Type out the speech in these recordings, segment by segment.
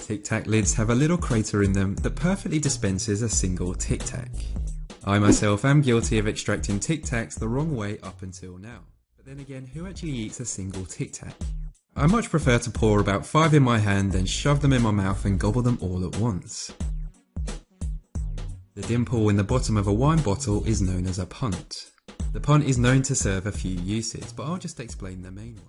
Tic Tac lids have a little crater in them that perfectly dispenses a single Tic Tac. I myself am guilty of extracting Tic Tacs the wrong way up until now. But then again, who actually eats a single Tic Tac? I much prefer to pour about 5 in my hand, then shove them in my mouth and gobble them all at once. The dimple in the bottom of a wine bottle is known as a punt. The punt is known to serve a few uses, but I'll just explain the main one.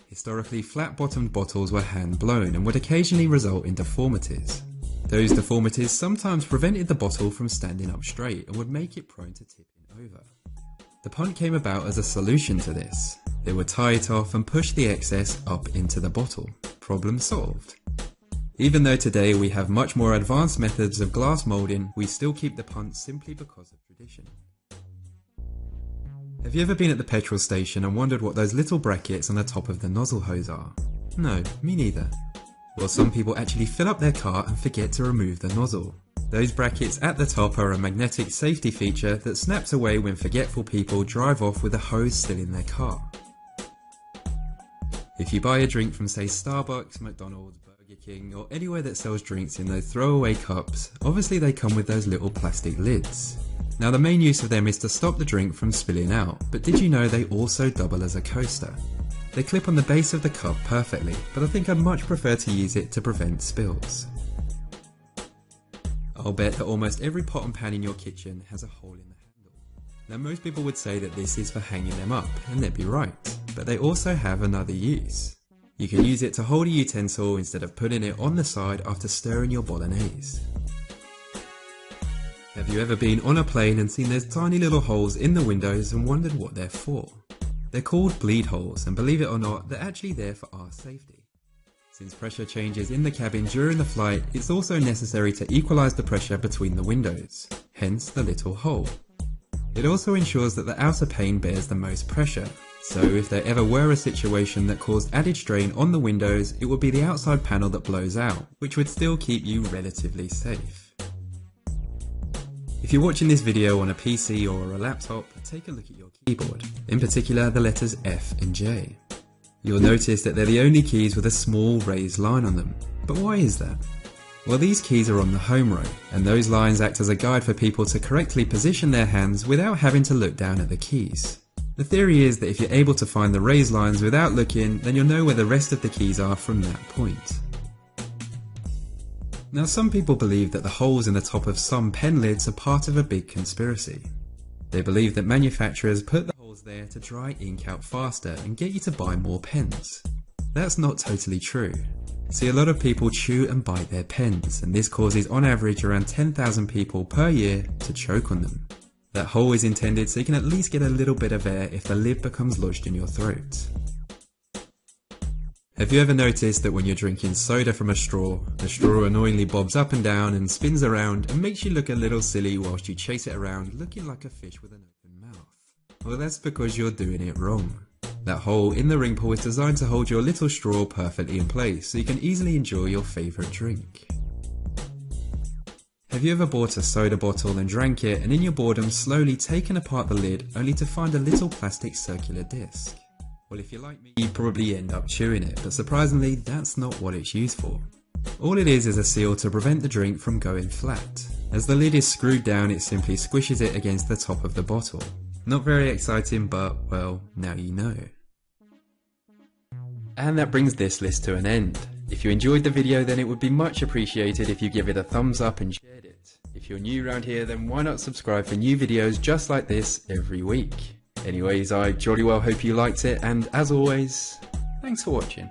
Historically, flat-bottomed bottles were hand-blown and would occasionally result in deformities. Those deformities sometimes prevented the bottle from standing up straight and would make it prone to tipping over. The punt came about as a solution to this. They would tie it off and push the excess up into the bottle. Problem solved. Even though today we have much more advanced methods of glass moulding, we still keep the punt simply because of tradition. Have you ever been at the petrol station and wondered what those little brackets on the top of the nozzle hose are? No, me neither. Well, some people actually fill up their car and forget to remove the nozzle. Those brackets at the top are a magnetic safety feature that snaps away when forgetful people drive off with the hose still in their car. If you buy a drink from, say, Starbucks, McDonald's, Burger King, or anywhere that sells drinks in those throwaway cups, obviously they come with those little plastic lids. Now the main use of them is to stop the drink from spilling out, but did you know they also double as a coaster? They clip on the base of the cup perfectly, but I think I'd much prefer to use it to prevent spills. I'll bet that almost every pot and pan in your kitchen has a hole in the handle. Now most people would say that this is for hanging them up, and they'd be right, but they also have another use. You can use it to hold a utensil instead of putting it on the side after stirring your bolognese. Have you ever been on a plane and seen those tiny little holes in the windows and wondered what they're for? They're called bleed holes, and believe it or not, they're actually there for our safety. Since pressure changes in the cabin during the flight, it's also necessary to equalise the pressure between the windows, hence the little hole. It also ensures that the outer pane bears the most pressure, so if there ever were a situation that caused added strain on the windows, it would be the outside panel that blows out, which would still keep you relatively safe. If you're watching this video on a PC or a laptop, take a look at your keyboard, in particular the letters F and J. You'll notice that they're the only keys with a small raised line on them. But why is that? Well, these keys are on the home row, and those lines act as a guide for people to correctly position their hands without having to look down at the keys. The theory is that if you're able to find the raised lines without looking, then you'll know where the rest of the keys are from that point. Now some people believe that the holes in the top of some pen lids are part of a big conspiracy. They believe that manufacturers put the holes there to dry ink out faster and get you to buy more pens. That's not totally true. See, a lot of people chew and bite their pens, and this causes on average around 10,000 people per year to choke on them. That hole is intended so you can at least get a little bit of air if the lid becomes lodged in your throat. Have you ever noticed that when you're drinking soda from a straw, the straw annoyingly bobs up and down and spins around and makes you look a little silly whilst you chase it around looking like a fish with an open mouth? Well, that's because you're doing it wrong. That hole in the ring pull is designed to hold your little straw perfectly in place so you can easily enjoy your favourite drink. Have you ever bought a soda bottle and drank it and in your boredom slowly taken apart the lid only to find a little plastic circular disc? Well, if you're like me, you probably end up chewing it, but surprisingly, that's not what it's used for. All it is a seal to prevent the drink from going flat. As the lid is screwed down, it simply squishes it against the top of the bottle. Not very exciting, but, well, now you know. And that brings this list to an end. If you enjoyed the video, then it would be much appreciated if you give it a thumbs up and shared it. If you're new around here, then why not subscribe for new videos just like this every week? Anyways, I jolly well hope you liked it, and as always, thanks for watching.